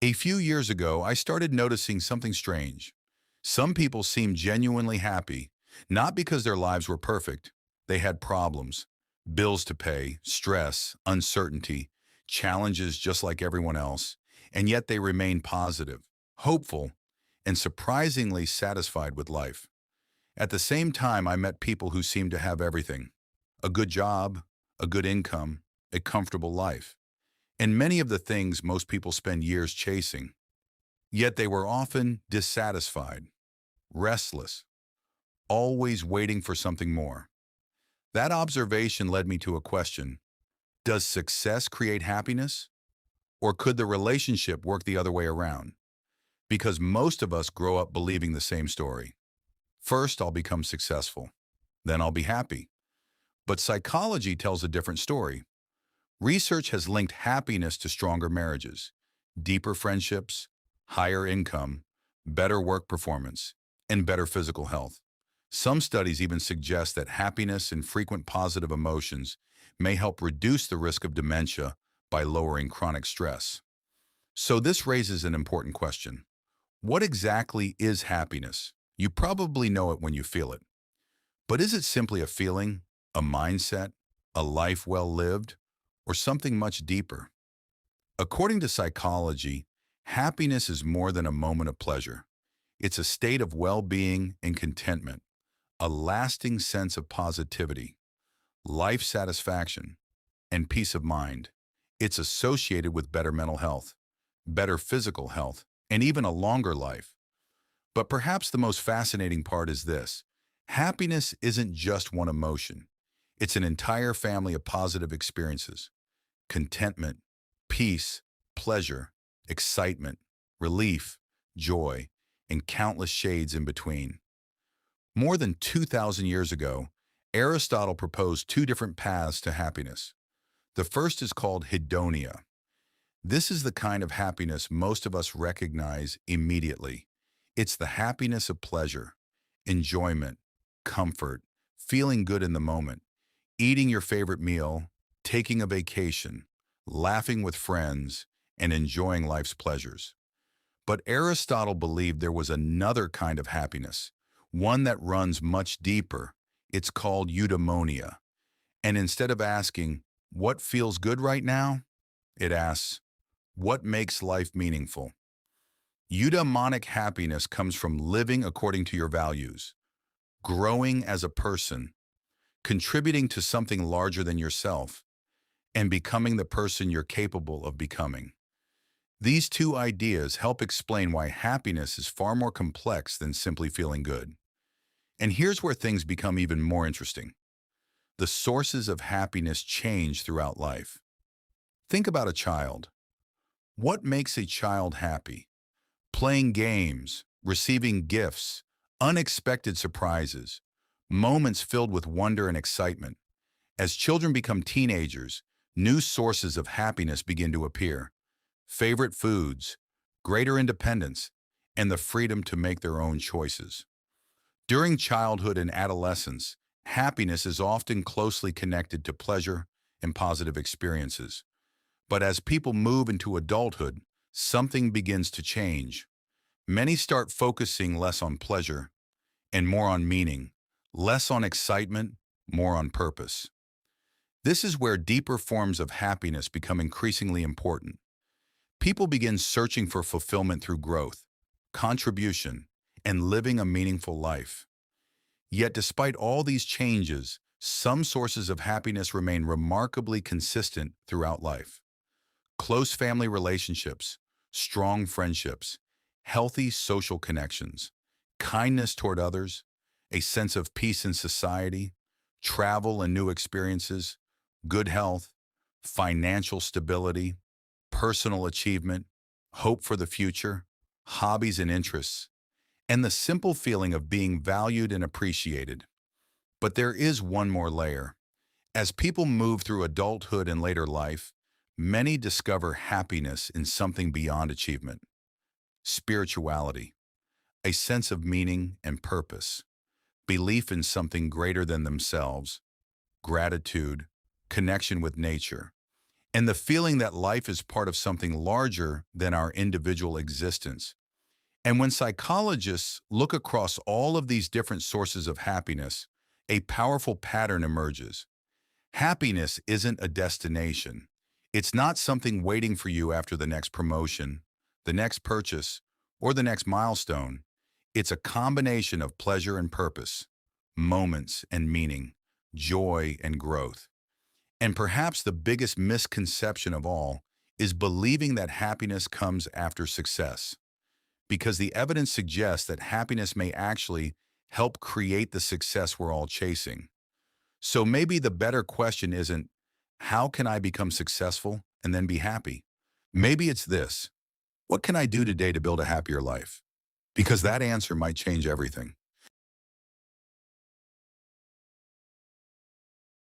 A few years ago, I started noticing something strange. Some people seemed genuinely happy, not because their lives were perfect. They had problems, bills to pay, stress, uncertainty, challenges just like everyone else, and yet they remained positive, hopeful, and surprisingly satisfied with life. At the same time, I met people who seemed to have everything: a good job, a good income, a comfortable life, and many of the things most people spend years chasing. Yet they were often dissatisfied, restless, always waiting for something more. That observation led me to a question: does success create happiness? Or could the relationship work the other way around? Because most of us grow up believing the same story. First, I'll become successful. Then I'll be happy. But psychology tells a different story. Research has linked happiness to stronger marriages, deeper friendships, higher income, better work performance, and better physical health. Some studies even suggest that happiness and frequent positive emotions may help reduce the risk of dementia by lowering chronic stress. So this raises an important question. What exactly is happiness? You probably know it when you feel it. But is it simply a feeling, a mindset, a life well lived, or something much deeper? According to psychology, happiness is more than a moment of pleasure. It's a state of well-being and contentment, a lasting sense of positivity, life satisfaction, and peace of mind. It's associated with better mental health, better physical health, and even a longer life. But perhaps the most fascinating part is this: happiness isn't just one emotion. It's an entire family of positive experiences: contentment, peace, pleasure, excitement, relief, joy, and countless shades in between. More than 2,000 years ago, Aristotle proposed two different paths to happiness. The first is called Hedonia. This is the kind of happiness most of us recognize immediately. It's the happiness of pleasure, enjoyment, comfort, feeling good in the moment, eating your favorite meal, taking a vacation, laughing with friends, and enjoying life's pleasures. But Aristotle believed there was another kind of happiness, one that runs much deeper. It's called eudaimonia. And instead of asking, what feels good right now? It asks, what makes life meaningful? Eudaimonic happiness comes from living according to your values, growing as a person, contributing to something larger than yourself, and becoming the person you're capable of becoming. These two ideas help explain why happiness is far more complex than simply feeling good. And here's where things become even more interesting. The sources of happiness change throughout life. Think about a child. What makes a child happy? Playing games, receiving gifts, unexpected surprises, moments filled with wonder and excitement. As children become teenagers, new sources of happiness begin to appear: favorite foods, greater independence, and the freedom to make their own choices. During childhood and adolescence, happiness is often closely connected to pleasure and positive experiences. But as people move into adulthood, something begins to change. Many start focusing less on pleasure and more on meaning, less on excitement, more on purpose. This is where deeper forms of happiness become increasingly important. People begin searching for fulfillment through growth, contribution, and living a meaningful life. Yet despite all these changes, some sources of happiness remain remarkably consistent throughout life. Close family relationships, strong friendships, healthy social connections, kindness toward others, a sense of peace in society, travel and new experiences, good health, financial stability, personal achievement, hope for the future, hobbies and interests, and the simple feeling of being valued and appreciated. But there is one more layer. As people move through adulthood and later life, many discover happiness in something beyond achievement: spirituality, a sense of meaning and purpose, belief in something greater than themselves, gratitude, connection with nature, and the feeling that life is part of something larger than our individual existence. And when psychologists look across all of these different sources of happiness, a powerful pattern emerges. Happiness isn't a destination. It's not something waiting for you after the next promotion, the next purchase, or the next milestone. It's a combination of pleasure and purpose, moments and meaning, joy and growth. And perhaps the biggest misconception of all is believing that happiness comes after success, because the evidence suggests that happiness may actually help create the success we're all chasing. So maybe the better question isn't, how can I become successful and then be happy? Maybe it's this: what can I do today to build a happier life? Because that answer might change everything.